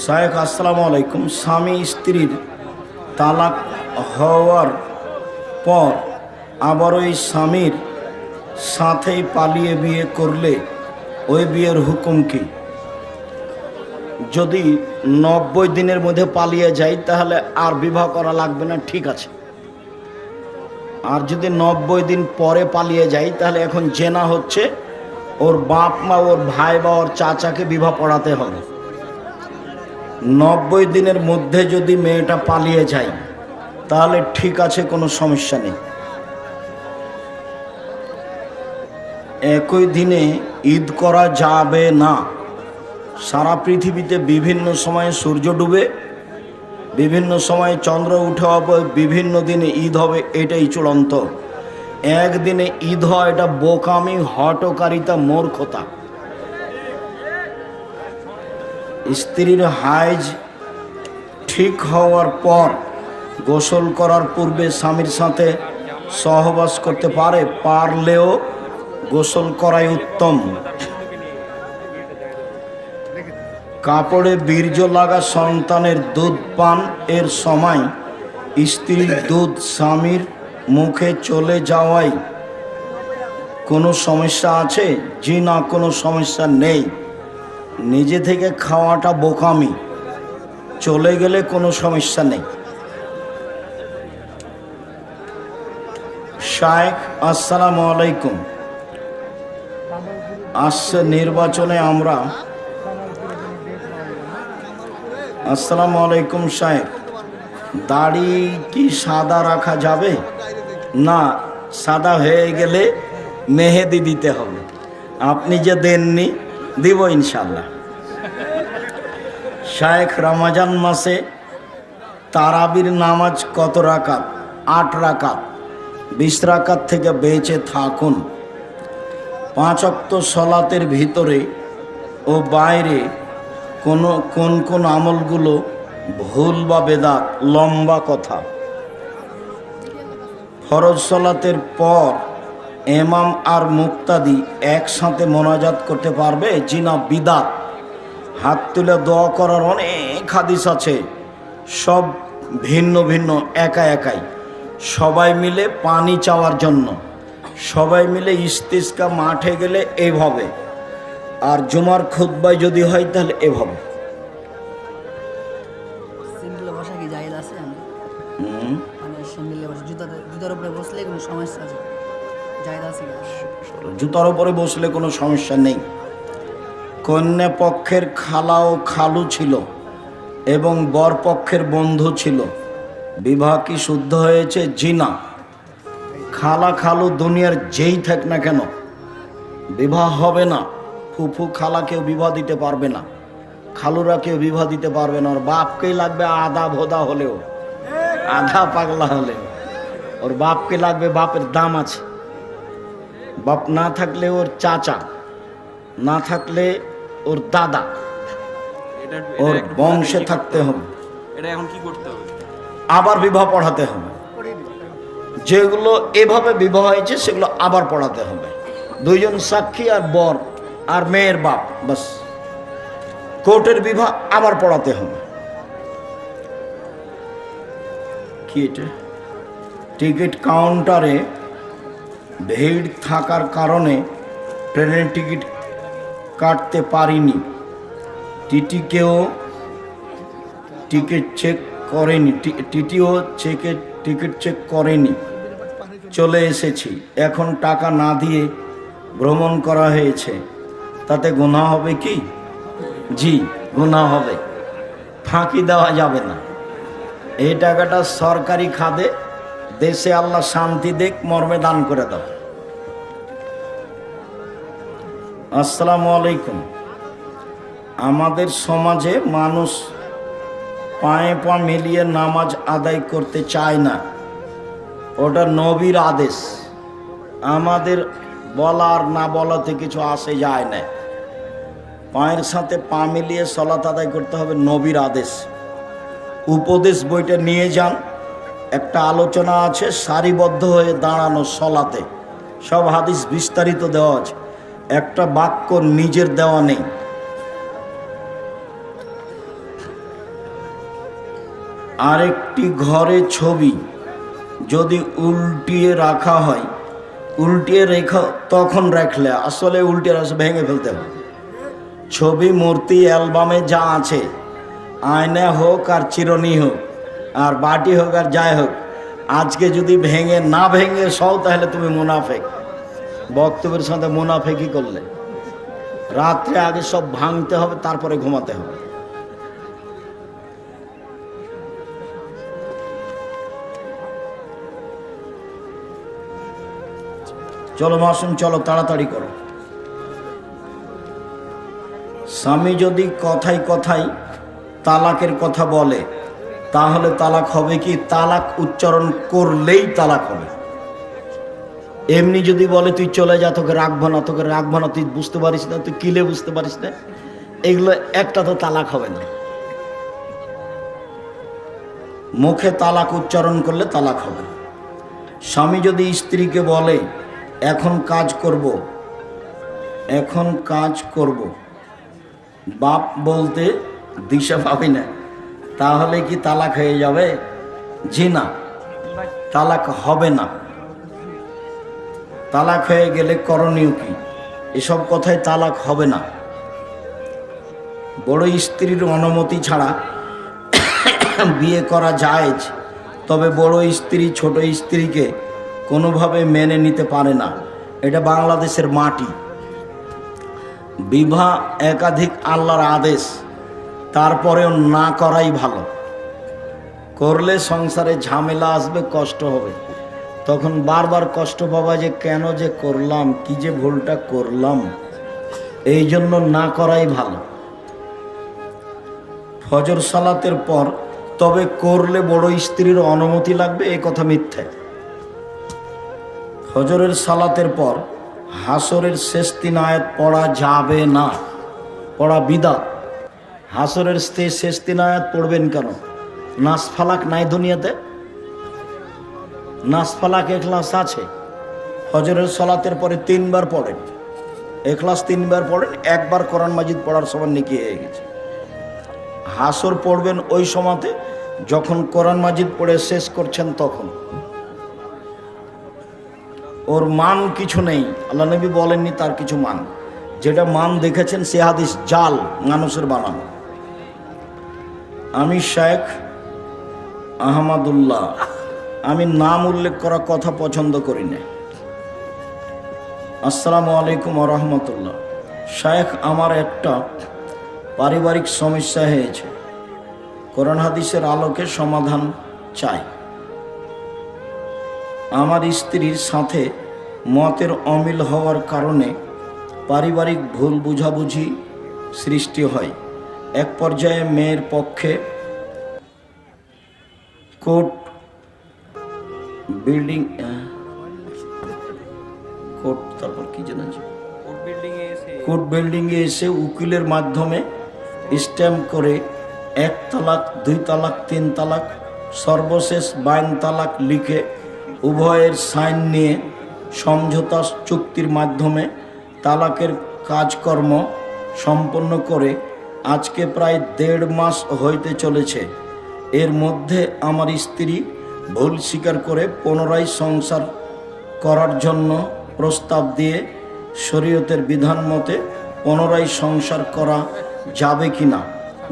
শায়েখ আসসালামু আলাইকুম। স্বামী স্ত্রীর তালাক হওয়ার পর আবার ওই স্বামীর সাথেই পালিয়ে বিয়ে করলে ওই বিয়ের হুকুম কি? যদি 90 দিনের মধ্যে পালিয়ে যায় তাহলে আর বিবাহ করা লাগবে না, ঠিক আছে। আর যদি 90 দিন পরে পালিয়ে যায় তাহলে এখন জেনা হচ্ছে, ওর বাপ মা ওর ভাই বা ওর চাচাকে বিবাহ পড়াতে হবে। 90 দিনের মধ্যে যদি মেয়েটা পালিয়ে যায় তাহলে ঠিক আছে, কোনো সমস্যা নেই। একই দিনে ঈদ করা যাবে না। সারা পৃথিবীতে বিভিন্ন সময়ে সূর্য ডুবে, বিভিন্ন সময়ে চন্দ্র উঠে হবে, বিভিন্ন দিনে ঈদ হবে, এটাই চূড়ান্ত। একদিনে ঈদ হয় এটা বোকামি, হটকারিতা, মূর্খতা। স্ত্রীর হাইজ ঠিক হওয়ার পর গোসল করার পূর্বে স্বামীর সাথে সহবাস করতে পারলেও গোসল করাই উত্তম। কাপড়ে বীর্য লাগা সন্তানের দুধ পান এর সময় স্ত্রীর দুধ স্বামীর মুখে চলে যাওয়ায় কোনো সমস্যা আছে? জি না, কোনো সমস্যা নেই। নিজে থেকে খাওয়াটা বোকামি, চলে গেলে কোনো সমস্যা নেই। শায়েখ আসসালামু আলাইকুম। আসছে নির্বাচনে আমরা আসসালামু আলাইকুম শায়েখ, দাড়ি কি সাদা রাখা যাবে? না, সাদা হয়ে গেলে মেহেদি দিতে হবে। আপনি যে দেননি, দিব ইনশাল্লাহ। শায়েখ, রমজান মাসে তারাবির নামাজ কত রাকাত? 8 রাকাত। 20 রাকাত থেকে বেঁচে থাকুন। 5 ওয়াক্ত সলাতের ভিতরে ও বাইরে কোন কোন আমলগুলো ভুল বা বেদাত? লম্বা কথা। ফরজ সলাতের পর ইমাম আর মুক্তাদি একসাথে মোনাজাত করতে পারবে? জি না, বিদাত। হাত তুলে দোয়া করার অনেক হাদিস আছে, সব ভিন্ন ভিন্ন, একা একাই। সবাই মিলে পানি চাওয়ার জন্য, সবাই মিলে ইস্তিসকা মাঠে গেলে এইভাবে, আর জুমার খুতবায় যদি হয় তাহলে এভাবে। জুতার উপরে বসলে কোনো সমস্যা নেই। কন্যা পক্ষের খালা ও খালু ছিল এবং বর পক্ষের বন্ধু ছিল, বিবাহ কি শুদ্ধ হয়েছে? জি না। খালা খালু দুনিয়ার যেই থাক না কেন বিবাহ হবে না। ফুফু খালা কেউ বিবাহ দিতে পারবে না, খালুরা কেউ বিবাহ দিতে পারবে না। ওর বাপকেই লাগবে আধা ভোদা হলেও, আধা পাগলা হলেও ওর বাপকে লাগবে। বাপের দাম আছে। বাপ না থাকলে ওর চাচা, না থাকলে ওর দাদা, ওর বংশে থাকতে হবে। এটা এখন কি করতে হবে? আবার বিবাহ পড়াতে হবে। যেগুলো এভাবে বিবাহ হয়েছে সেগুলো আবার পড়াতে হবে। 2 জন সাক্ষী আর বর আর মেয়ের বাপ, বাস। কোর্টের বিবাহ আবার পড়াতে হবে। কি এটা? টিকিট কাউন্টারে ভিড় থাকার কারণে ট্রেনের টিকিট কাটতে পারিনি। টিটিকেও টিকিট চেক করেনি, টিটিও টিকিট চেক করেনি, চলে এসেছি। এখন টাকা না দিয়ে ভ্রমণ করা হয়েছে, তাতে গুনাহ হবে কি? জি, গুনাহ হবে। ফাঁকি দেওয়া যাবে না। এই টাকাটা সরকারি খাদে, দেশে আল্লাহ শান্তি দেখ মর্মে দান করে দাও। আসসালামু আলাইকুম। আমাদের সমাজে মানুষ পায়ে পা মিলিয়ে নামাজ আদায় করতে চায় না, ওটা নবীর আদেশ। আমাদের বলার না বলাতে কিছু আসে যায় না। পায়ের সাথে পা মিলিয়ে সলাত আদায় করতে হবে, নবীর আদেশ। উপদেশ বইটা নিয়ে যান, একটা আলোচনা আছে সারিবদ্ধ হয়ে দাঁড়ানো সলাতে, সব হাদিস বিস্তারিত দেওয়া আছে, একটা বাক্য নিজের দেওয়া নেই। আরেকটি ঘরে ছবি যদি উল্টিয়ে রাখা হয়, উল্টিয়ে রেখা তখন রাখলে আসলে উল্টে ভেঙে ফেলতে হবে। ছবি মূর্তি অ্যালবামে যা আছে, আয়না হোক আর চিরুনি হোক আর বাটি হোক আর যাই হোক, আজকে যদি ভেঙে না ভেঙে সও তাহলে তুমি মুনাফেক। বক্তব্যের সাথে মুনাফেকি করলে রাত্রে আগে সব ভাঙতে হবে, তারপরে ঘুমাতে হবে। চলো মাসুম, চলো তাড়াতাড়ি করো। স্বামী যদি কথায় কথায় তালাকের কথা বলে, তাহলে তালাক হবে কি? তালাক উচ্চারণ করলেই তালাক হবে। এমনি যদি বলে তুই চলে যা, তোকে রাখবো না, তোকে রাখবো না, তুই বুঝতে পারিস না, তুই কিলে বুঝতে পারিস না, এগুলো একটা তো তালাক হবে না। মুখে তালাক উচ্চারণ করলে তালাক হবে। স্বামী যদি স্ত্রীকে বলে এখন কাজ করব, এখন কাজ করব, বাপ বলতে দিশা পাবি না, তাহলে কি তালাক হয়ে যাবে? জি না, তালাক হবে না। তালাক হয়ে গেলে করণীয় কি? এসব কথায় তালাক হবে না। বড় স্ত্রীর অনুমতি ছাড়া বিয়ে করা জায়েজ, তবে বড় স্ত্রী ছোট স্ত্রীকে কোনোভাবে মেনে নিতে পারে না। এটা বাংলাদেশের মাটি। বিবাহ একাধিক আল্লাহর আদেশ, তারপরেও না করাই ভালো। করলে সংসারে ঝামেলা আসবে, কষ্ট হবে, তখন বারবার কষ্ট পাবা যে কেন যে করলাম, কি যে ভুলটা করলাম। এই জন্য না করাই ভালো। ফজর সালাতের পর তবে করলে বড় স্ত্রীর অনুমতি লাগবে, এই কথা মিথ্যে। ফজরের সালাতের পর হাসরের শেষ 3 আয়াত পড়া যাবে না, পড়া বিদআত। হাসরের শেষ 3 আয়াত পড়বেন কেন? নাস ফালাক নাই দুনিয়াতে? নাস ফালাক এখলাস আছে। ফজরের সালাতের পরে 3 বার পড়েন, এখলাস 3 বার পড়েন, একবার কোরআন মাজিদ পড়ার সমান নেকি হয়ে গেছে। হাসর পড়বেন ওই সময়তে যখন কোরআন মাজিদ পড়ে শেষ করছেন, তখন। ওর মান কিছু নেই, আল্লাহ নবী বলেননি তার কিছু মান। যেটা মান দেখেছেন সে হাদিস জাল, মানুষের বানানো। আমি শেখ আহমদুল্লাহ, আমি নাম উল্লেখ করা কথা পছন্দ করি না। আসসালামু আলাইকুম ওয়া রাহমাতুল্লাহ। শেখ, আমার একটা পারিবারিক সমস্যা হয়েছে, কোরআন হাদিসের আলোকে সমাধান চাই। আমার স্ত্রীর সাথে মতের অমিল হওয়ার কারণে পারিবারিক ভুল বুঝাবুঝি সৃষ্টি হয়। এক পর্যায়ে মেয়ের পক্ষে কোর্ট বিল্ডিংয়ে এসে উকিলের মাধ্যমে স্ট্যাম্প করে 1 তালাক, 2 তালাক, 3 তালাক, সর্বশেষ 52 তালাক লিখে উভয়ের সাইন নিয়ে সমঝোতা চুক্তির মাধ্যমে তালাকের কাজকর্ম সম্পন্ন করে আজকে প্রায় 1.5 মাস হইতে চলেছে। এর মধ্যে আমার স্ত্রী ভুল স্বীকার করে পুনরায় সংসার করার জন্য প্রস্তাব দিয়ে শরীয়তের বিধান মতে পুনরায় সংসার করা যাবে কিনা?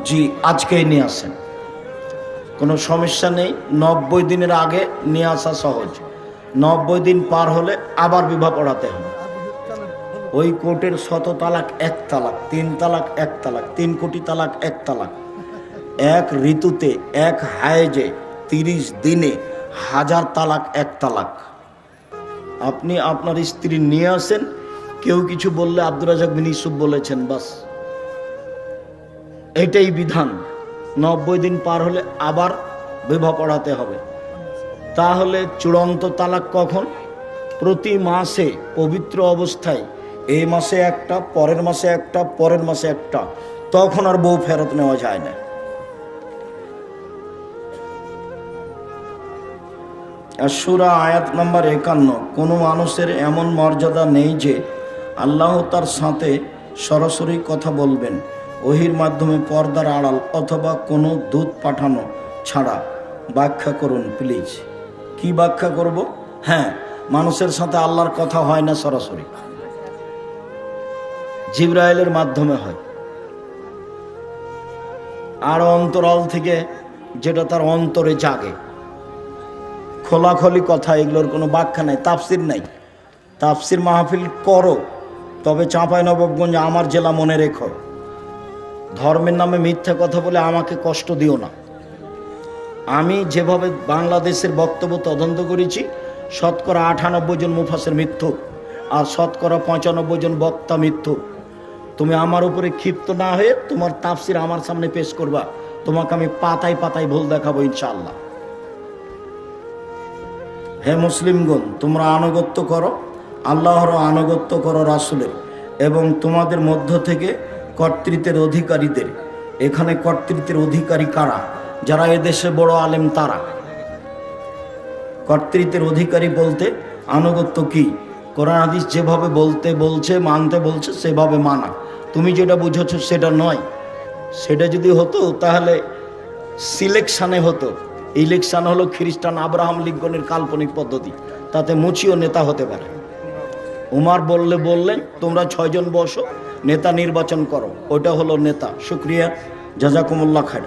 জি, আজকেই নিয়ে আসেন, কোনো সমস্যা নেই। 90 দিনের আগে নিয়ে আসা সহজ। 90 দিন পার হলে আবার বিবাহ পড়াতে হবে। ওই কোর্টের 100 তালাক 1 তালাক, 3 তালাক 1 তালাক, 3 কোটি তালাক 1 তালাক, 1 ঋতুতে 1 হায়েজে 30 দিনে 1000 তালাক 1 তালাক। আপনি আপনার স্ত্রী নিয়ে আসেন, কেউ কিছু বললে আব্দুর রাজাক বিন ইউসুফ বলেছেন, বাস এটাই বিধান। 90 দিন পার হলে আবার বিবাহ পড়াতে হবে। তাহলে চূড়ান্ত তালাক কখন? প্রতি মাসে পবিত্র অবস্থায়, এই মাসে একটা, পরের মাসে একটা, পরের মাসে একটা, তখন আর বউ ফেরত নেওয়া যায় না। সূরা আয়াত নম্বর 51। কোনো মানুষের এমন মর্যাদা নেই যে আল্লাহ তার সাথে সরাসরি কথা বলবেন, ওহির মাধ্যমে পর্দার আড়াল অথবা কোনো দূত পাঠানো ছাড়া। ব্যাখ্যা করুন প্লিজ। কি ব্যাখ্যা করব? হ্যাঁ, মানুষের সাথে আল্লাহর কথা হয় না সরাসরি, জিবরাইলের মাধ্যমে হয়। আর অন্তরাল থেকে যেটা তার অন্তরে জাগে, খোলাখলি কথা, এগুলোর কোনো ব্যাখ্যা নাই, তাফসির নাই। তাফসির মাহফিল করো, তবে চাঁপাইনবাবগঞ্জ আমার জেলা মনে রেখো। ধর্মের নামে মিথ্যা কথা বলে আমাকে কষ্ট দিও না। আমি যেভাবে বাংলাদেশের বক্তব্য তদন্ত করেছি, শতকরা 98 জন মুফাসসির মিথ্যু আর শতকরা 95 জন বক্তা মিথ্যু। তুমি আমার উপরে ক্ষিপ্ত না হয়ে তোমার তাফসির আমার সামনে পেশ করবা, তোমাকে আমি পাতায় পাতায় ভুল দেখাবো ইনশাআল্লাহ। হে মুসলিমগণ, তোমরা আনুগত্য করো আল্লাহর, আনুগত্য করো রাসূলের, এবং তোমাদের মধ্য থেকে কর্তৃত্বের অধিকারীদের। এখানে কর্তৃত্বের অধিকারী কারা? যারা এদেশে বড় আলেম তারা। কর্তৃত্বের অধিকারী বলতে আনুগত্য কি? কোরআন হাদিস যেভাবে বলতে বলছে, মানতে বলছে, সেভাবে মানা। তুমি যেটা বুঝেছ সেটা নয়। সেটা যদি হতো তাহলে সিলেকশানে হতো। ইলেকশন হলো খ্রিস্টান আব্রাহাম লিঙ্কনের কাল্পনিক পদ্ধতি, তাতে মুচিও নেতা হতে পারে। উমার বললেন তোমরা 6 জন বসো, নেতা নির্বাচন করো, ওটা হলো নেতা। শুক্রিয়া, জাজাকুমুল্লাহ খায়র।